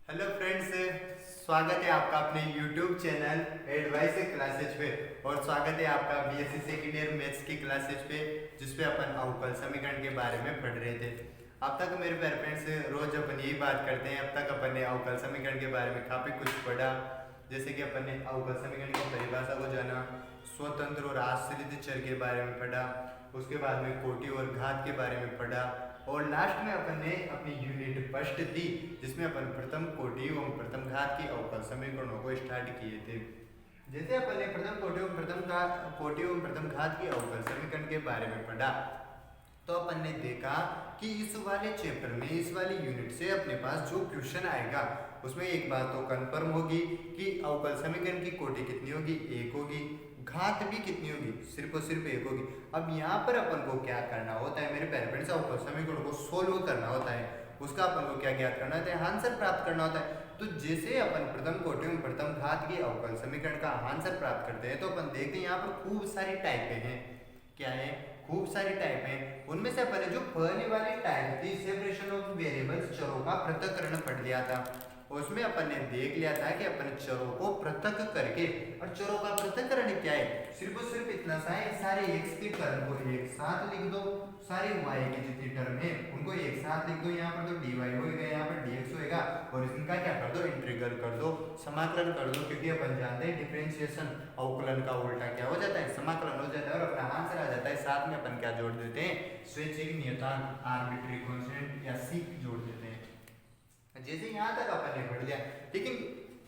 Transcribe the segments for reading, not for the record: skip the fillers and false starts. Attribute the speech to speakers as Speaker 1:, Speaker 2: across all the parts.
Speaker 1: Hello friends, स्वागत है आपका अपने YouTube चैनल एडवाइस क्लासेज पे। और स्वागत है आपका बीएससी सेकेंड ईयर मैथ्स की क्लासेज पे, जिसपे अपन अवकल समीकरण के बारे में पढ़ रहे थे। अब तक मेरे प्यारे फ्रेंड्स रोज अपन यही बात करते हैं। अब तक अपन ने अवकल समीकरण के बारे में काफ़ी कुछ पढ़ा, जैसे कि अपन ने अवकल समीकरण की परिभाषा को जाना, स्वतंत्र और आश्रित चर के बारे में पढ़ा, उसके बाद में कोटि और घात के बारे में पढ़ा, और लास्ट में अपन ने अपनी यूनिट फर्स्ट दी, जिसमें अपन प्रथम कोटि एवं प्रथम घात की अवकल समीकरणों को स्टार्ट किए थे। जैसे अपन ने प्रथम कोटि एवं प्रथम घात की अवकल समीकरण के बारे में पढ़ा, तो अपन ने देखा कि इस वाले चैप्टर में, इस वाली यूनिट से अपने पास जो क्वेश्चन आएगा उसमें एक बात तो कंफर्म होगी कि अवकल समीकरण की कोटि कितनी होगी, एक होगी, घात भी कितनी होगी, सिर्फ और सिर्फ एक होगी। अब यहाँ पर अपन को क्या करना होता है मेरे प्यारे फ्रेंड्स, अवकल समीकरण को सोल्व करना होता है, उसका अपन को क्या ज्ञात करना होता है, आंसर प्राप्त करना होता है। तो जैसे अपन प्रथम कोटि एवं प्रथम घात की अवकल समीकरण का आंसर प्राप्त करते हैं, तो अपन देखते हैं यहाँ पर खूब सारी टाइपें हैं। क्या है? खूब सारी टाइप हैं। उनमें से अपन ने जो पहली वाली टाइप थी, सेपरेशन ऑफ वेरिएबल्स, चरों का पृथक्करण पढ़ लिया था। उसमें अपन ने देख लिया था कि अपन चरों को पृथक करके, और चरों का पृथक्करण क्या है, सिर्फ और सिर्फ इतना सा है, सारे x के टर्म को एक साथ लिख दो, सारे y की जितनी टर्म है उनको एक साथ लिख दो। यहाँ पर तो dy होएगा, यहाँ पर dx होएगा, और इनका क्या कर दो, इंटीग्रल कर दो, समाकलन कर दो, क्योंकि अपन जानते हैं डिफरेंशिएशन अवकलन का उल्टा क्या हो जाता है, समाकलन हो जाता है, और अपना आंसर आ जाता है। साथ में अपन क्या जोड़ देते हैं, स्वैच्छिक नियतांक, आर्बिट्री कांस्टेंट या सीक जोड़ देते हैं। जैसे यहाँ तक अपन ने पढ़ लिया, लेकिन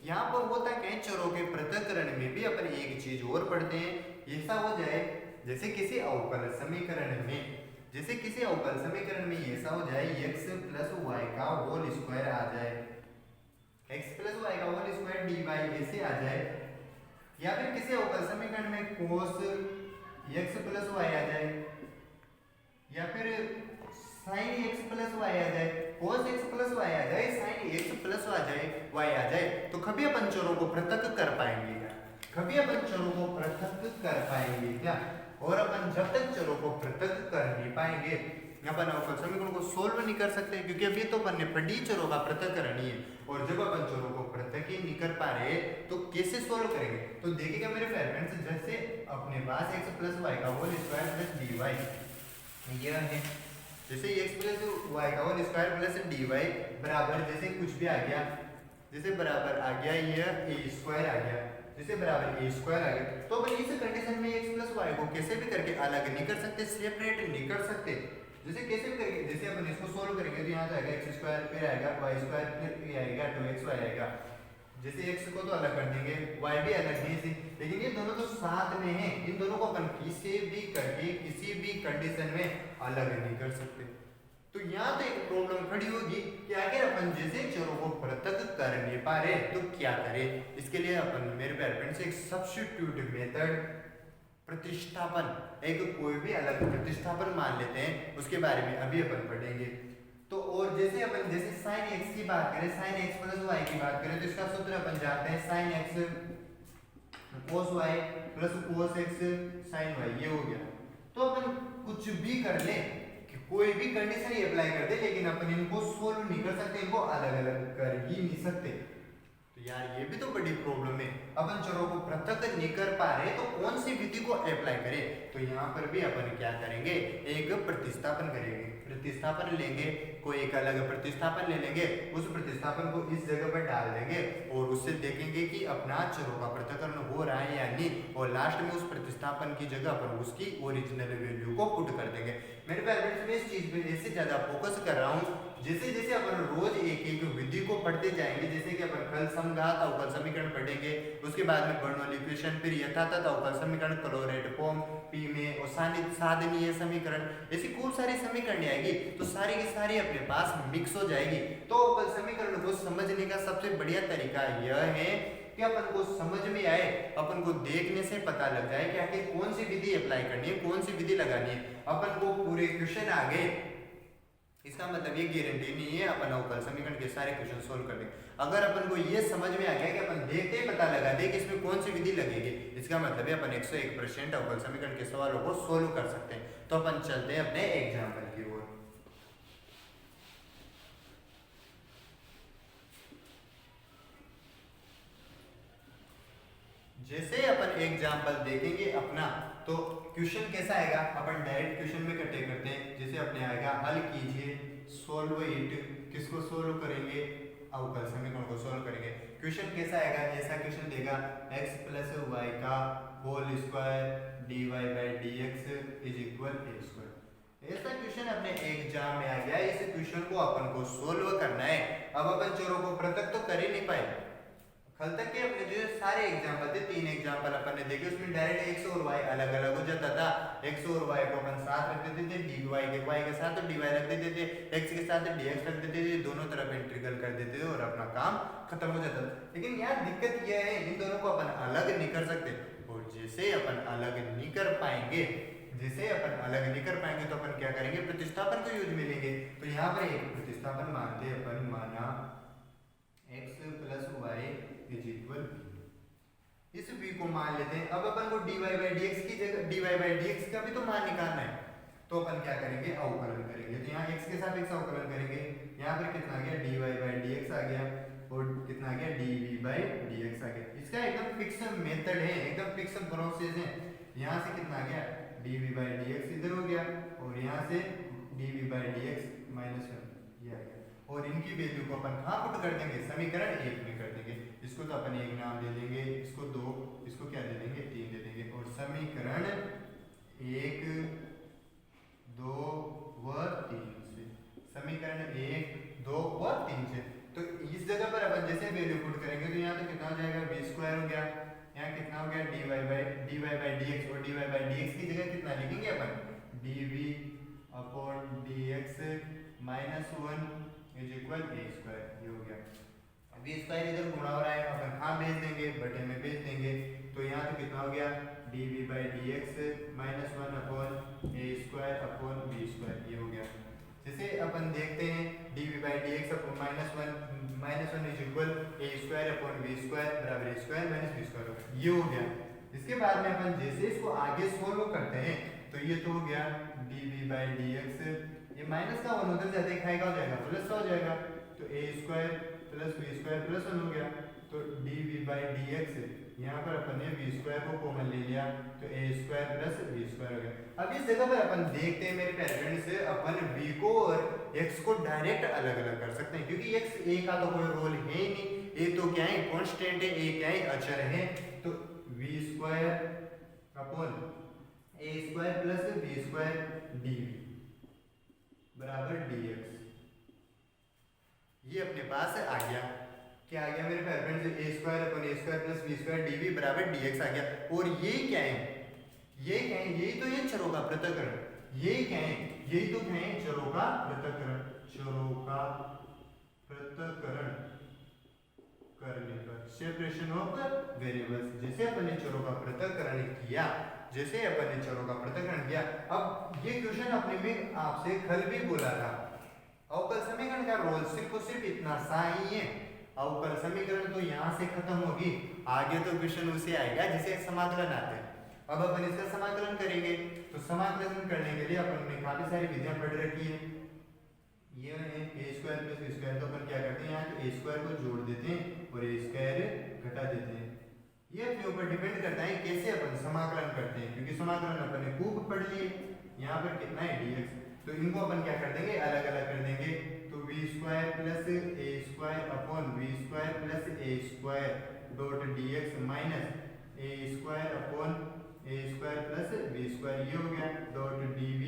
Speaker 1: यहाँ पर होता क्या है, चरों के पृथक्करण में भी अपन एक चीज और पढ़ते हैं। ऐसा हो जाए जैसे किसी अवकल समीकरण में ऐसा हो जाए x प्लस वाई का होल स्क्वायर आ जाए, x प्लस वाई का होल स्क्वायर डी वाई ऐसे आ जाए, या फिर किसी अवकल समीकरण में cos x प्लस वाई आ जाए, या फिर sin x प्लस वाई आ जाए, cos x प्लस वाई आ जाए, sin x प्लस वाई आ जाए, तो कभी अपन चरों को पृथक कर पाएंगे क्या? कभी अपन चरों को पृथक कर पाएंगे क्या? और अपन जब तक चरों को पृथक कर नहीं पाएंगे, अपन अवकल समीकरण को सोल्व नहीं कर सकते, क्योंकि अभी तो अपन ने पढ़ी चरों का पृथक्करण ही है। और जब अपन चरों को पृथक ही नहीं कर पा रहे, तो कैसे सोल्व करेंगे? तो देखिएगा मेरे फ्रेंड्स, जैसे अपने पास x प्लस वाई का whole square plus D Y यह है, जैसे x प्लस वाई का whole square plus D Y बराबर, जैसे कुछ भी आ गया, जैसे बराबर आ गया यह a स्क्वायर आ गया, जैसे बराबर a स्क्वायर आ गया, तो अपन इस कंडीशन में x प्लस वाई को कैसे भी करके अलग नहीं कर सकते, सेपरेट नहीं कर सकते। जैसे कैसे भी करके, जैसे अपन इसको सोल्व करेंगे तो यहाँ जाएगा x स्क्वायर, फिर आएगा y स्क्वायर, फिर ये आएगा 2xy आएगा। जैसे x को तो अलग कर देंगे, y भी अलग है इसी, लेकिन ये दोनों तो साथ में हैं, इन दोनों को अपन किसी भी करके किसी भी कंडीशन में अलग नहीं कर सकते। तो यहाँ तो एक प्रॉब्लम खड़ी होगी कि अगर अपन जैसे चरों को पृथक कर नहीं पा रहे तो क्या करें। इसके लिए अपन मेरे प्यारे फ्रेंड्स एक सब्स्टिट्यूट मेथड, प्रतिस्थापन, एक कोई भी अलग प्रतिस्थापन मान लेते हैं, उसके बारे में अभी अपन पढ़ेंगे। तो और जैसे अपन जैसे sin x की बात करें, sin x प्लस y की बात करें, तो इसका सूत्र अपन जानते हैं, sin x cos y plus cos x sin y, ये हो गया। तो अपन कुछ भी कर ले, कोई भी कंडीशन ही अप्लाई कर दे, लेकिन अपन इनको सोल्व नहीं कर सकते, इनको अलग अलग कर ही नहीं सकते। तो यार ये भी तो बड़ी प्रॉब्लम है, अपन चरों को पृथक नहीं कर पा रहे, तो कौन सी विधि को अप्लाई करें? तो यहाँ पर भी अपन क्या करेंगे, एक प्रतिस्थापन करेंगे, प्रतिस्थापन लेंगे, कोई एक अलग प्रतिस्थापन ले लेंगे, उस प्रतिस्थापन को इस जगह पर डाल देंगे, और उससे देखेंगे कि अपना चरों का पृथक्करण हो रहा है या नहीं, और लास्ट में उस प्रतिस्थापन की जगह पर उसकी ओरिजिनल वैल्यू को पुट कर देंगे। मेरे पेरेंट्स में इस चीज पे ऐसे ज्यादा फोकस कर रहा हूँ, जैसे जैसे अपन रोज एक एक विधि को पढ़ते जाएंगे, जैसे कि अपन कल समघात अवकल समीकरण पढ़ेंगे, उसके बाद में बर्नौली इक्वेशन, फिर यथातथ अवकल समीकरण, क्लोरेट फॉर्म पी में, और साधनीय समीकरण, ऐसी खूब सारी समीकरण आएगी, तो सारी की सारी अपने पास मिक्स हो जाएगी। तो अवकल समीकरण को समझने का सबसे बढ़िया तरीका यह है कि अपन को समझ में आए, अपन को देखने से पता लग जाए कि आखिर कौन सी विधि अप्लाई करनी है, कौन सी विधि लगानी है। अपन को पूरे क्वेश्चन आ गए, इसका मतलब ये गारंटी नहीं है अपन अवकल समीकरण के सारे क्वेश्चन सोल्व कर देंगे। अगर अपन को ये समझ में आ गया कि अपन देखते ही पता लगा दे कि इसमें कौन सी विधि लगेगी, इसका मतलब है अपन 101% अवकल समीकरण के सवालों को सोल्व कर सकते हैं। तो अपन चलते हैं अपने एग्जाम्पल की ओर। जैसे अपन एग्जाम्पल देखेंगे अपना, तो क्वेश्चन कैसा आएगा, अपन डायरेक्ट क्वेश्चन में कटे करते हैं। जैसे अपने आएगा हल कीजिए, सोल्व इट, किसको सोल्व करेंगे, अवकल समीकरण को सोल्व करेंगे। क्वेश्चन कैसा आएगा, ऐसा क्वेश्चन देगा x प्लस वाई का whole square dy by D X is equal A square. ऐसा क्वेश्चन अपने एग्जाम में आ गया। इस क्वेश्चन को अपन को सोल्व करना है। अब अपन चोरों को पृथक तो कर ही नहीं पाए। कल तक के अपने जो सारे एग्जाम्पल थे, 3 एग्जाम्पल अपन ने देखे, उसमें डायरेक्ट x और y अलग अलग हो जाता था। x और y को अपन साथ रख देते थे, dy के y के साथ तो dy रख देते थे, x के साथ dx रख देते थे, दोनों तरफ इंटीग्रल कर देते थे और अपना काम खत्म हो जाता था। लेकिन यार दिक्कत यह है, इन दोनों को अपन अलग नहीं कर सकते। और जैसे अपन अलग नहीं कर पाएंगे, तो अपन क्या करेंगे, प्रतिस्थापन को यूज में लेंगे। तो यहाँ पर एक प्रतिस्थापन मानते अपन, माना x plus Y is equal, इस v को मान लेते हैं। अब अपन को dy बाई dx की जगह dy बाई dx का भी तो मान निकालना है। तो अपन क्या करेंगे, अवकलन करेंगे। तो यहाँ x के साथ x अवकलन करेंगे। यहाँ पर कितना आ गया, dy बाई dx आ गया, और कितना आ गया, dv बाई dx आ गया। इसका एकदम फिक्स मेथड है, एकदम फिक्स प्रोसेस है। यहाँ से कितना आ गया, dv बाई dx इधर हो गया, और यहाँ से dv बाई dx माइनस 1 ये आ गया। और इनकी वैल्यू को अपन कहाँ पुट कर देंगे, समीकरण 1 में कर देंगे। इसको तो अपन एक नाम दे देंगे, इसको 2, इसको क्या दे देंगे, 3 दे देंगे। और समीकरण 1, 2 व 3 से, समीकरण 1, 2 व 3 से, तो इस जगह पर अपन जैसे वैल्यू पुट करेंगे तो यहाँ तो कितना हो जाएगा, v स्क्वायर हो गया। यहाँ कितना हो गया, dy बाई dx, और dy बाई dx की जगह कितना लिखेंगे अपन, dv upon dx minus 1 is equal A square. ये हो गया। v स्क्वायर इधर गुणा हो रहा है, अपन कहाँ भेज देंगे, बटे में भेज देंगे। तो यहाँ तो कितना हो गया, dv by dx minus 1 upon A square upon v square. ये हो गया। जैसे अपन देखते हैं dv by dx upon minus 1 is equal A square upon v square बराबर ए स्क्वायर माइनस v स्क्वायर होगा। ये हो गया। इसके बाद में अपन जैसे इसको आगे सोल्व करते हैं, तो ये तो हो गया dv बाई dx, ये माइनस का 1 उधर जाते खाएगा हो जाएगा, प्लस का हो जाएगा। तो a square plus we square plus 1 हो गया। तो dv बाई dx, यहाँ पर अपन ने v स्क्वायर को कॉमन ले लिया, तो a square plus we square हो गया। अब इस जगह पर अपन देखते हैं मेरे पेरेंट्स, अपन v को और x को डायरेक्ट अलग अलग कर सकते हैं, क्योंकि x a का तो कोई रोल है ही नहीं। a तो क्या है, कांस्टेंट है, a क्या है, अचर है। तो v square upon A square plus we square dv बराबर dx, ये अपने पास आ गया। क्या आ गया मेरे parents, A square upon A square plus we square dv बराबर dx आ गया। और ये क्या है, ये क्या है, यही तो ये चरों का पृथक्करण। यही क्या है, यही तो क्या है, चरों का पृथक्करण। चरों का पृथक्करण करने पर, सेपरेशन ऑफ वेरिएबल्स। जैसे अपन ने चरों का पृथक्करण किया, जैसे अपन ने चरों का पृथक्करण किया। अब ये क्वेश्चन अपने में आपसे कल भी बोला था, अवकल समीकरण का रोल सिर्फ और सिर्फ इतना सा ही है। अवकल समीकरण तो यहाँ से खत्म होगी, आगे तो क्वेश्चन उसे आएगा जिसे समाकलन आते हैं। अब अपन इसका समाकलन करेंगे, तो समाकलन करने के लिए अपन ने काफी सारी विधियां पढ़ रखी है। ये है ए स्क्वायर प्लस बी स्क्वायर, तो अपन क्या करते हैं, यहाँ ए स्क्वायर को जोड़ देते हैं और ए स्क्वायर घटा देते हैं। ये अपने ऊपर डिपेंड करता है कैसे अपन समाकलन करते हैं, क्योंकि समाकलन अपन ने खूब पढ़ लिए। यहाँ पर कितना है dx, तो इनको अपन क्या कर देंगे, अलग अलग कर देंगे। तो V square plus A square upon V square plus A square dot dx minus A square upon A square plus we square, ये हो गया डॉट dv।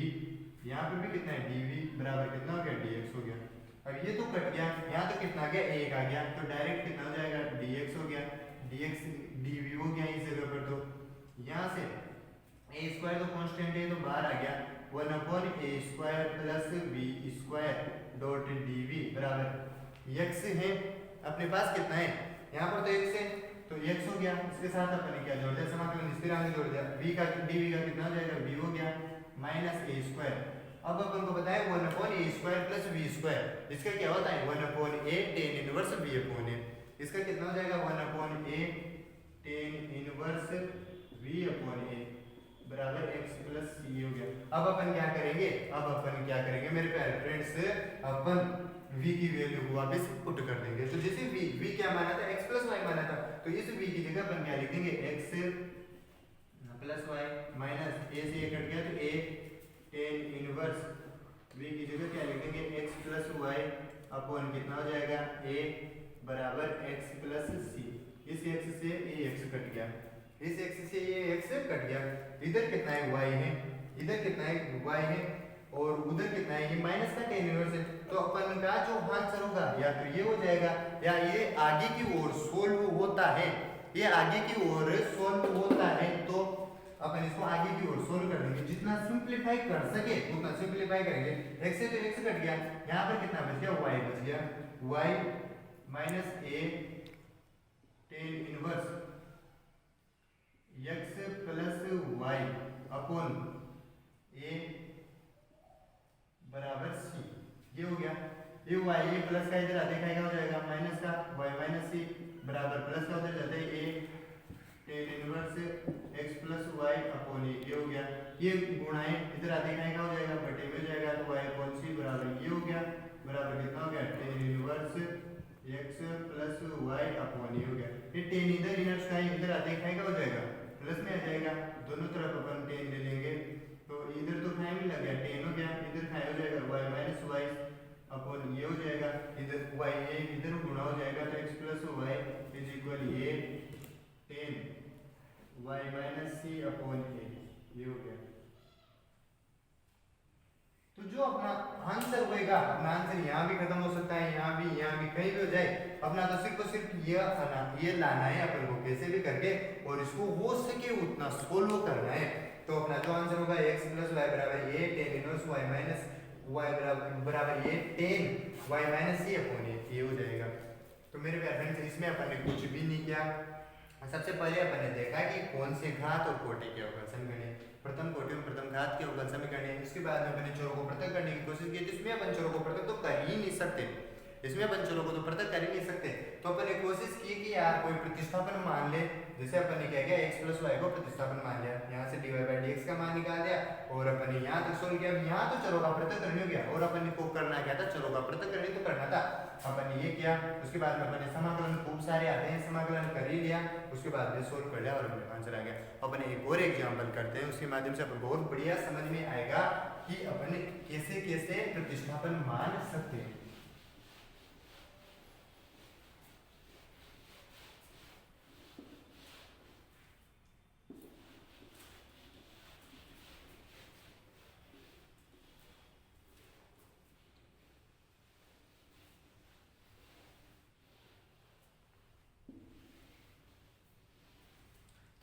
Speaker 1: यहाँ पे भी कितना है, dv बराबर कितना हो गया, dx हो गया। अब ये तो कट गया, यहाँ तो कितना आ गया, 1 आ गया, तो डायरेक्ट कितना हो जाएगा, dx हो गया, dx dv हो गया इस जगह पर। तो यहाँ से ए स्क्वायर तो कांस्टेंट है, तो बाहर आ गया 1 upon A square plus we square dot dv बराबर x है। अपने पास कितना है, यहाँ पर तो x है, तो x हो गया। इसके साथ अपन ने क्या जोड़ दिया, समाकलन स्थिरांक आगे जोड़ दिया, v का dv का कितना हो जाएगा, v हो गया माइनस ए स्क्वायर। अब अपन को बताया 1 upon A square plus we square, इसका क्या होता है 1 upon a tan inverse b upon a. इसका कितना हो जाएगा 1 upon a tan inverse b upon a बराबर x प्लस सी हो गया। अब अपन क्या करेंगे, अब अपन क्या करेंगे मेरे प्यारे फ्रेंड्स, अपन v की वैल्यू को वापस पुट कर देंगे। तो जैसे v क्या माना था, x प्लस वाई माना था, तो इस v की जगह अपन क्या लिख देंगे, x plus Y minus a से a कट गया तो a tan इनवर्स v की जगह क्या लिख देंगे, x प्लस वाई अपॉन कितना हो जाएगा, a बराबर x प्लस c। इस x से ये x कट गया, इस x से ये x कट गया, इधर कितना है y है, इधर कितना है y है, और उधर कितना है, ये माइनस का tan इनवर्स है। तो अपन का जो आंसर होगा या तो ये हो जाएगा या ये आगे की ओर सोल्व होता है, ये आगे की ओर सोल्व होता है, तो अपन इसको आगे की ओर सोल्व कर देंगे, जितना सिंपलीफाई कर सके उतना सिंपलीफाई करेंगे। x से तो x कट गया, यहाँ पर कितना बच गया, y बच गया, y minus a tan inverse x plus y upon a बराबर c। ये हो गया, ये y ये प्लस का इधर आते क्या हो जाएगा, माइनस का, y माइनस c बराबर प्लस का उधर जाते a tan inverse x plus y upon a। ये हो गया, ये गुणा है इधर आते क्या हो जाएगा, बटे में हो जाएगा, तो y अपॉन c बराबर ये हो गया, बराबर कितना हो गया, tan inverse x plus y upon a हो गया। ये tan इधर इनवर्स का इधर आते क्या हो जाएगा, प्लस में आ जाएगा, दोनों तरफ अपन tan ले लेंगे, तो इधर तो फाइन में लग गया, tan हो गया, इधर फाइन हो जाएगा, y माइनस y अपॉन ये हो जाएगा, इधर y ये इधर गुणा हो जाएगा, तो x plus y is equal ये tan y minus c upon a। ये हो गया, तो जो अपना आंसर होएगा, अपना आंसर यहाँ भी खत्म हो सकता है, यहाँ भी कहीं भी हो जाए, अपना तो सिर्फ और सिर्फ ये लाना है अपन को कैसे भी करके, और इसको हो सके उतना सोल्व करना है। तो अपना जो आंसर होगा x प्लस वाई बराबर a tan inverse y minus y बराबर a tan y minus c upon a, ये हो जाएगा। तो मेरे प्यारे फ्रेंड्स, इसमें अपन ने कुछ भी नहीं किया, सबसे पहले अपन ने देखा कि कौन से घात और कोटि के अवकल समीकरण, प्रथम कोटि और प्रथम घात के अवकल समीकरण, इसके बाद में अपन ने चरों को पृथक करने की कोशिश की। इसमें अपन चरों को पृथक तो कर ही नहीं सकते, इसमें अपन चरों को तो पृथक कर ही नहीं सकते, तो अपन ने कोशिश की कि यार कोई प्रतिस्थापन मान ले। जैसे अपन ने क्या किया, x प्लस वाई को प्रतिस्थापन मान लिया, यहाँ से dy बाई dx का मान निकाल दिया, और अपन ने यहाँ तक सोल्व किया। यहाँ तो चरों का पृथक करने हो गया, और अपन को करना क्या था, चरों का पृथक करने तो करना था, अपन ने ये किया। उसके बाद में अपन ने समाकलन खूब सारे आते हैं, समाकलन कर ही लिया, उसके बाद में सोल्व कर लिया और अपने आंसर आ गया। अपन एक और एग्जाम्पल करते हैं, उसके माध्यम से अपन बहुत बढ़िया समझ में आएगा कि अपन कैसे कैसे प्रतिस्थापन मान सकते हैं।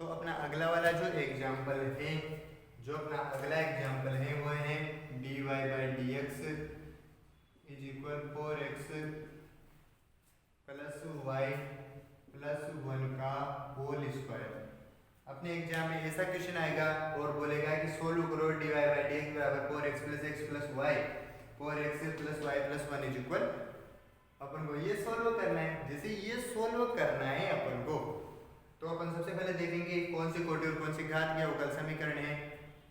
Speaker 1: तो अपना अगला वाला जो एग्जाम्पल है, जो अपना अगला एग्जाम्पल है वो है dy by dx is equal 4x plus Y plus 1 का होल स्क्वायर। अपने एग्जाम में ऐसा क्वेश्चन आएगा और बोलेगा कि सोल्व करो dy बाई dx बराबर 4x plus y 4x plus y plus 1 is equal, अपन को ये सोल्व करना है। जैसे ये सोल्व करना है अपन को, तो अपन सबसे पहले देखेंगे कौन सी कोटि और कौन सी घात के अवकल समीकरण है,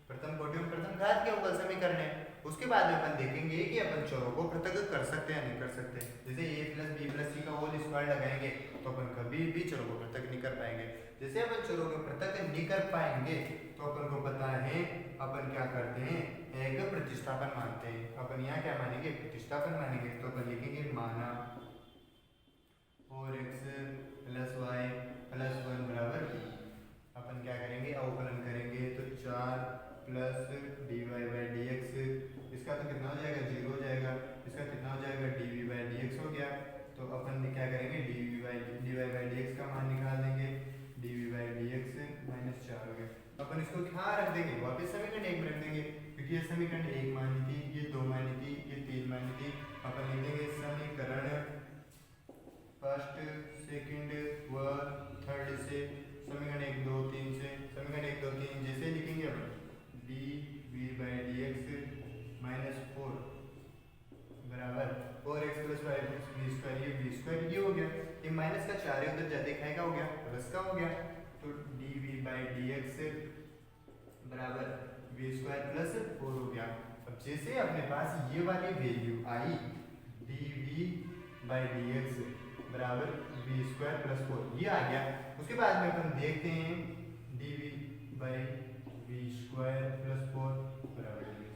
Speaker 1: प्रथम कोटि और प्रथम घात के अवकल समीकरण है। उसके बाद में अपन देखेंगे कि अपन चरों को पृथक कर सकते हैं या नहीं कर सकते। जैसे a प्लस बी प्लस सी का होल स्क्वायर लगाएंगे तो अपन कभी भी चरों को पृथक नहीं कर पाएंगे। जैसे अपन चरों को पृथक नहीं कर पाएंगे तो अपन को पता है अपन क्या करते हैं, एक प्रतिस्थापन मानते हैं। अपन यहाँ क्या मानेंगे, प्रतिस्थापन मानेंगे। तो अपन लिखेंगे माना 4x प्लस वाई प्लस 1 बराबर b। अपन क्या करेंगे, अवकलन करेंगे तो 4 प्लस dy बाई dx, इसका तो कितना हो जाएगा, 0 हो जाएगा, इसका कितना हो जाएगा, dv बाई dx हो गया। तो अपन क्या करेंगे, dy बाई dx का मान निकाल देंगे, dv बाई dx माइनस 4 हो गया। अपन इसको क्या रख देंगे, वापस समीकरण 1 में रख देंगे, क्योंकि ये समीकरण 1 मानी थी, ये 2 मानी थी, ये 3 मानी थी। अपन लिख देंगे समीकरण फर्स्ट सेकंड व थर्ड से, समीकरण 1 2 3 से, समीकरण 1 2 3 जैसे लिखेंगे अपन dv बाई dx माइनस 4 बराबर 4x plus Y plus B square, ये बी स्क्वायर ये हो गया, ये माइनस का 4 है उधर जाते क्या हो गया, प्लस का हो गया। तो dv बाई dx बराबर बी स्क्वायर प्लस 4 हो गया। अब जैसे अपने पास ये वाली वैल्यू आई dv/dx बराबर v² + 4 ये आ गया। उसके बाद में अपन देखते हैं dv/v² + 4 बराबर dx।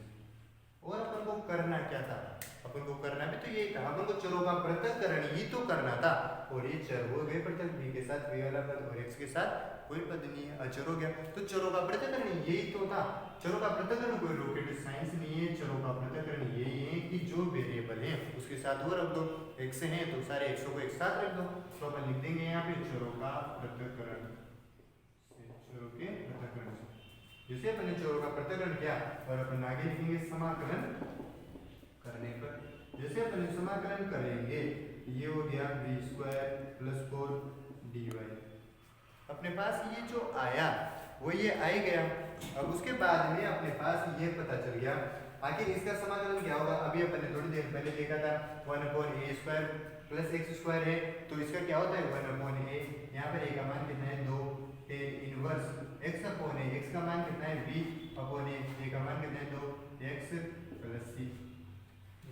Speaker 1: और अपन को करना क्या था? अपन को करना भी तो यही था, अपन को चरों का पृथक्करण ही तो करना था। और ये चर हो गए पृथक, v के साथ v वाला पद और x के साथ कोई पद नहीं है, अचर हो गया। तो चरों का पृथक्करण यही तो था। चरों का पृथक्करण कोई रॉकेट साइंस नहीं है। चरों का पृथक्करण यही है कि जो वेरिएबल है उसके साथ वो रख दो। x है तो सारे x को एक साथ रख दो। तो अपन लिख देंगे यहाँ पे चरों का पृथक्करण, चरों के पृथक्करण से। जैसे अपन ने चरों का पृथक्करण किया और अपन आगे लिखेंगे समाकलन करने पर। जैसे अपन समाकलन करेंगे ये हो गया v² + 4 dy। अपने पास ये जो आया वो ये आ ही गया। अब उसके बाद में अपने पास ये पता चल गया आखिर इसका समाकलन क्या होगा। अभी अपन ने थोड़ी देर पहले देखा था 1/a² + x² है, तो इसका क्या होता है 1/a। यहाँ पर a का मान कितना है 2, tan इनवर्स x/a। x का मान कितना है v/a, a का मान कितना है 2, x + c।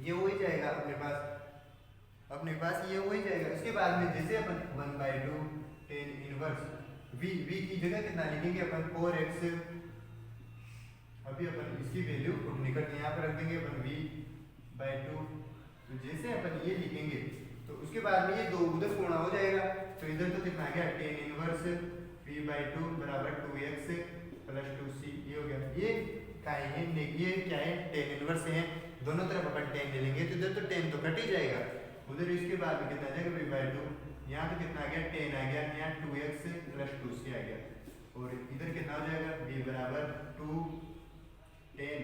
Speaker 1: ये हो ही जाएगा अपने पास ये हो ही जाएगा। उसके बाद में जैसे अपन 1/2 tan इनवर्स v की जगह कितना लिखेंगे अपन 4x। अभी अपन इसकी वैल्यू पुट नहीं करते, यहाँ पर रख देंगे अपन v/2। तो जैसे अपन ये लिखेंगे तो उसके बाद में ये 2 उधर गुणा हो जाएगा। तो इधर तो कितना आ गया tan इनवर्स v/2 बराबर 2x + 2c। ये हो गया। ये क्या है tan इनवर्स है। दोनों तरफ अपन tan ले लेंगे तो इधर तो tan तो कट ही जाएगा। उधर इसके बाद में कितना आ जाएगा v/2। यहाँ पे कितना आ गया tan आ गया, यहाँ 2x + 2c आ गया। और इधर कितना हो जाएगा v बराबर 2 tan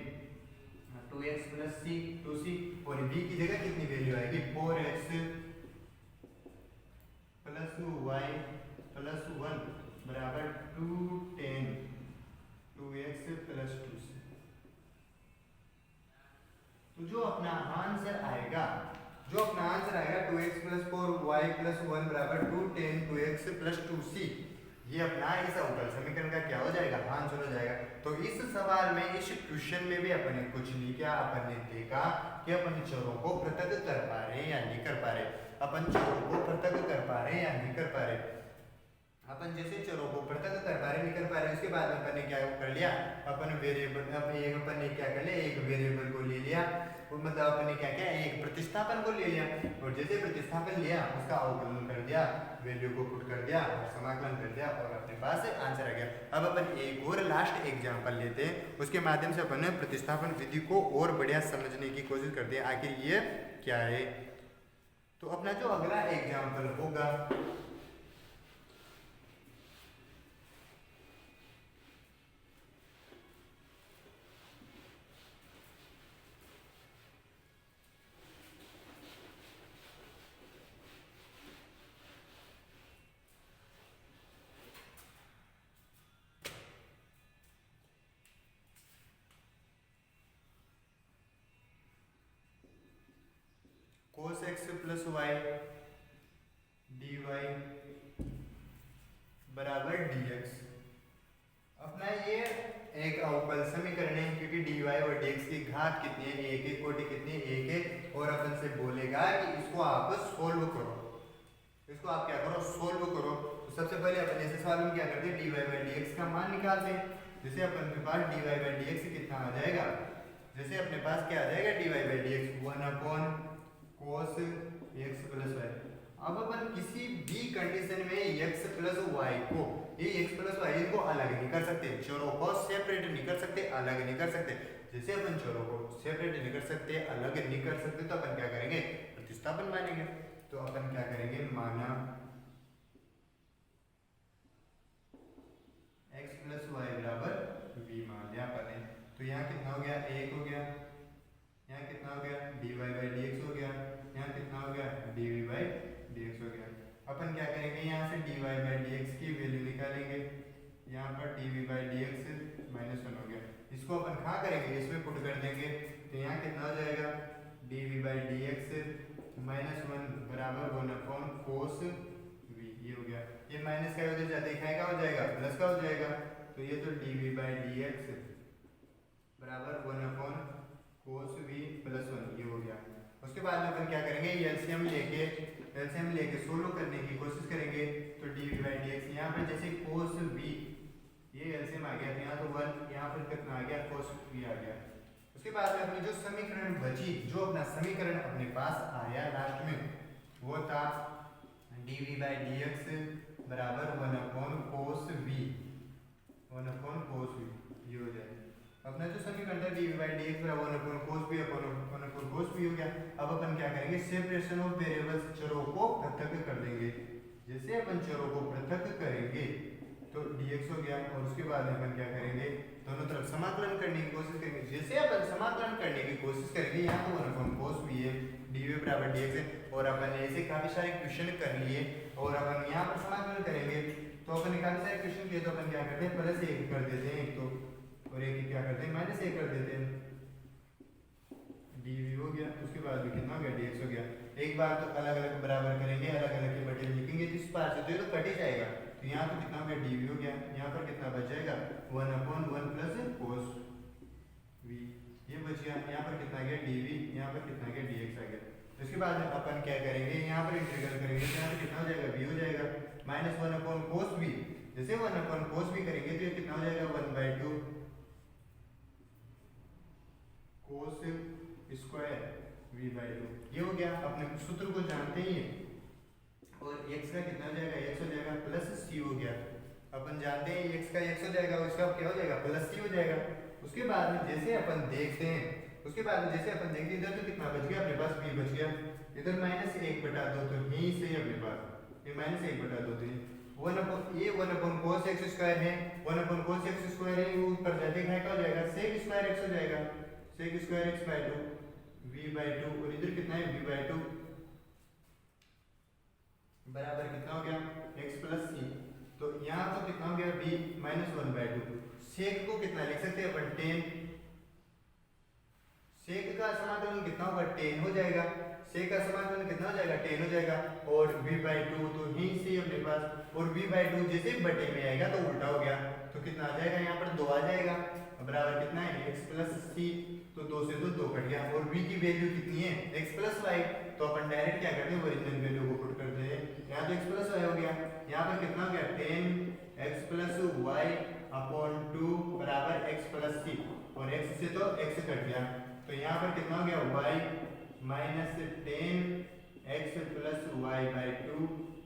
Speaker 1: 2x + c 2c। और v की जगह कितनी वैल्यू आएगी 4x + y + 1 बराबर 2 tan 2x + 2c। तो जो अपना आंसर आएगा 2x + 4 y + 1 बराबर 2 tan 2x + 2c, ये अपना इस अवकल समीकरण का क्या हो जाएगा आंसर हो जाएगा। तो इस सवाल में इस क्वेश्चन में भी अपन ने कुछ नहीं किया। अपन ने देखा कि अपन चरों को पृथक कर पा रहे हैं या नहीं कर पा रहे। अपन चरों को पृथक कर पा रहे हैं या नहीं कर पा रहे। अपन जैसे चरों को पृथक कर पा रहे नहीं कर पा रहे। उसके बाद अपन ने क्या कर लिया, अपन वेरिएबल अपन ने क्या कर लिया, एक वेरिएबल को ले लिया। मतलब अपन ने क्या किया, एक प्रतिस्थापन को ले लिया। और जैसे प्रतिस्थापन लिया उसका अवकलन कर दिया, वैल्यू को पुट कर दिया और समाकलन कर दिया और अपने पास आंसर आ गया। अब अपन एक और लास्ट एग्जांपल लेते हैं, उसके माध्यम से अपन प्रतिस्थापन विधि को और बढ़िया समझने की कोशिश करते हैं आखिर ये क्या है। तो अपना जो अगला एग्जांपल होगा cos x + y dy बराबर dx। अपना ये एक अवकल समीकरण है क्योंकि dy और dx की घात कितनी है 1 है, कोटि कितनी है 1 है। और अपन से बोलेगा कि इसको आप सोल्व करो, इसको आप क्या करो सोल्व करो। तो सबसे पहले अपन ऐसे सवाल में क्या करते हैं dy/dx का मान निकालते हैं। जैसे अपन के पास dy/dx कितना आ जाएगा, जैसे अपने पास क्या आ जाएगा dy/dx 1/cos x + y। अब अपन किसी भी कंडीशन में x + y को ये x + y को अलग नहीं कर सकते, चरों को सेपरेट नहीं कर सकते, अलग नहीं कर सकते। जैसे अपन चरों को सेपरेट नहीं कर सकते, अलग नहीं कर सकते, तो अपन क्या करेंगे प्रतिस्थापन मानेंगे। तो अपन क्या करेंगे माना x + y बराबर v मान लिया अपन ने। तो यहाँ कितना हो गया 1 हो गया, यहाँ कितना हो गया dy/dx हो गया, यहाँ कितना हो गया dv/dx हो गया। अपन क्या करेंगे यहाँ से dy/dx की वैल्यू निकालेंगे, यहाँ पर dv/dx -1 हो गया। इसको अपन कहाँ करेंगे इसमें पुट कर देंगे। तो यहाँ कितना हो जाएगा dv/dx -1 बराबर 1/cos v। ये हो गया, ये माइनस का उधर जाते दिखाएगा हो जाएगा प्लस का हो जाएगा। तो ये तो dv/dx बराबर 1/cos v + 1 ये हो गया। उसके उसके बाद में अपन क्या करेंगे, एलसीएम लेके सोल्व करने की कोशिश करेंगे। तो डी बाई डी एक्स यहाँ पर जैसे कोस बी, ये एलसीएम आ गया, यहाँ तो 1, यहाँ पर कितना आ गया, कोस बी आ गया। उसके बाद में अपनी जो समीकरण बची, जो अपना समीकरण अपने पास आया लास्ट में, वो था dv बाई डी एक्स बराबर 1/cos b, 1/cos b, ये हो जाए अपना जो समीकरण था dv बाई डी एक्स बराबर 1/cos b upon cos b हो गया। अब अपन क्या करेंगे, सेपरेशन ऑफ वेरिएबल्स, चरों को पृथक कर देंगे। जैसे अपन चरों को पृथक करेंगे तो dx हो गया, और उसके बाद अपन क्या करेंगे, दोनों तरफ समाकलन करने की कोशिश करेंगे। जैसे अपन समाकलन करने की कोशिश करेंगे, यहाँ तो 1/cos b है, dv बराबर dx है, और अपन ऐसे काफी सारे क्वेश्चन कर लिए, और अपन यहाँ पर समाकलन करेंगे तो अपन ने काफी सारे क्वेश्चन किए, तो अपन क्या करते हैं, प्लस 1 कर देते हैं एक तो, और एक क्या करते हैं, माइनस 1 कर देते हैं, dv हो गया। उसके बाद में कितना हो गया, dx हो गया। एक बार तो अलग अलग बराबर करेंगे, अलग अलग के बटे लिखेंगे, तो इस पार से तो ये तो कट ही जाएगा, तो यहाँ तो कितना हो गया, dv हो गया, यहाँ पर कितना बच जाएगा, 1/1 प्लस cos v, ये बच गया। यहाँ पर कितना गया, dv, यहाँ पर कितना गया, dx आ गया। उसके बाद में अपन क्या करेंगे, यहाँ पर इंटीग्रल करेंगे, तो यहाँ पर कितना हो जाएगा, v हो जाएगा, माइनस 1/cos v, जैसे 1/cos v करेंगे तो ये कितना हो जाएगा, 1/2 cos स्क्वायर v/2, ये हो गया। अपने सूत्र को जानते ही हैं, और x का कितना हो जाएगा, x हो जाएगा प्लस c हो गया। अपन जानते हैं x का x हो जाएगा, उसका क्या हो जाएगा, प्लस c हो जाएगा। उसके बाद में जैसे अपन देखते हैं, इधर तो कितना बच गया, अपने पास b बच गया, इधर -1/2, तो यहीं से अपने पास ये -1/2 थे, 1/cos x स्क्वायर है, 1/cos x स्क्वायर है, वो ऊपर जाते हैं क्या हो जाएगा, sec स्क्वायर x हो जाएगा, sec स्क्वायर x/2 v/2, और इधर कितना है, v/2 बराबर कितना हो गया, x प्लस c, तो यहाँ तो कितना हो गया, v -1/2। सेक को कितना लिख सकते हैं अपन, 10, सेक का समाकलन कितना होगा, 10 हो जाएगा, सेक का समाकलन कितना हो जाएगा, 10 हो जाएगा, और v/2 तो यहीं से अपने पास, और v/2 जैसे बटे में आएगा तो उल्टा हो गया, तो कितना आ जाएगा, यहाँ पर 2 आ जाएगा, बराबर कितना है, x प्लस c, तो 2 से 2 कट गया, और v की वैल्यू कितनी है, x प्लस y, तो अपन डायरेक्ट क्या करते हैं, ओरिजिनल वैल्यू को पुट करते हैं, यहाँ तो x प्लस y हो गया, यहाँ पर कितना हो गया, 10x प्लस y अपॉन 2 बराबर x प्लस c, और x से तो x कट गया, तो यहाँ पर कितना हो गया, y minus 10x plus y/2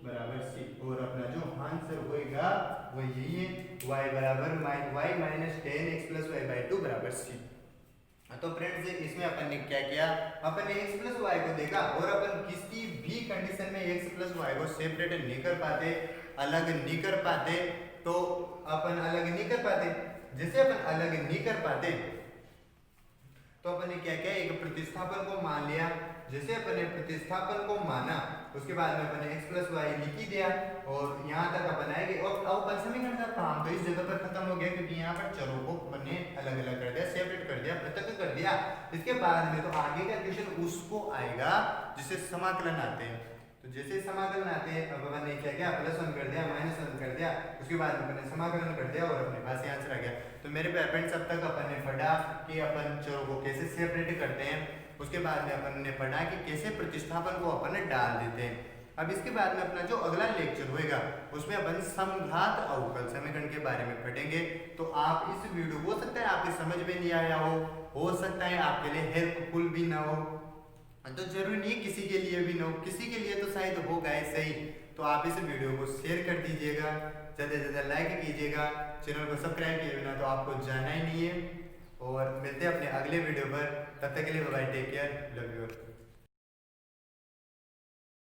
Speaker 1: बराबर c, और अपना जो आंसर होएगा वो यही है, y बराबर y minus 10x plus y/2 बराबर c। तो फ्रेंड्स इसमें अपन ने क्या किया, अपन ने x प्लस y को देखा, और अपन किसी भी कंडीशन में x प्लस y को सेपरेट नहीं कर पाते, अलग नहीं कर पाते, तो अपन अलग नहीं कर पाते। जैसे अपन अलग नहीं कर पाते तो अपन ने क्या किया, एक प्रतिस्थापन को मान लिया। जैसे अपन ने प्रतिस्थापन को माना, उसके बाद में अपन ने x प्लस वाई लिख ही दिया, और यहाँ तक अपन आएंगे, और अब अपन समीकरण का काम तो इस जगह पर खत्म हो गया, क्योंकि यहाँ पर चरों को अपन ने अलग अलग कर दिया, सेपरेट कर दिया, पृथक कर दिया। इसके बाद में तो आगे का क्वेश्चन उसको आएगा जिसे समाकलन आते हैं। तो जैसे समाकलन आते हैं, अब अपन ने क्या किया, +1 कर दिया, -1 कर दिया, उसके बाद अपन ने समाकलन कर दिया, और अपने पास आंसर आ गया। तो मेरे पेरेंट्स अब तक अपन ने पढ़ा कि अपन चरों को कैसे सेपरेट करते हैं, उसके बाद में अपन ने पढ़ा कि कैसे प्रतिस्थापन को अपन डाल देते हैं। अब इसके बाद में अपना जो अगला लेक्चर होएगा उसमें अपन समघात अवकल समीकरण के बारे में पढ़ेंगे। तो आप इस वीडियो हो सकता है आपके समझ में नहीं आया हो सकता है आपके लिए हेल्पफुल भी ना हो, तो जरूरी नहीं किसी के लिए भी ना हो, किसी के लिए तो शायद होगा ऐसे ही। तो आप इस वीडियो को शेयर कर दीजिएगा, ज़्यादा से ज़्यादा लाइक कीजिएगा, चैनल को सब्सक्राइब किए बिना तो आपको जाना ही नहीं है। और मिलते हैं अपने अगले वीडियो पर, तब तक के लिए bye, take care, love you.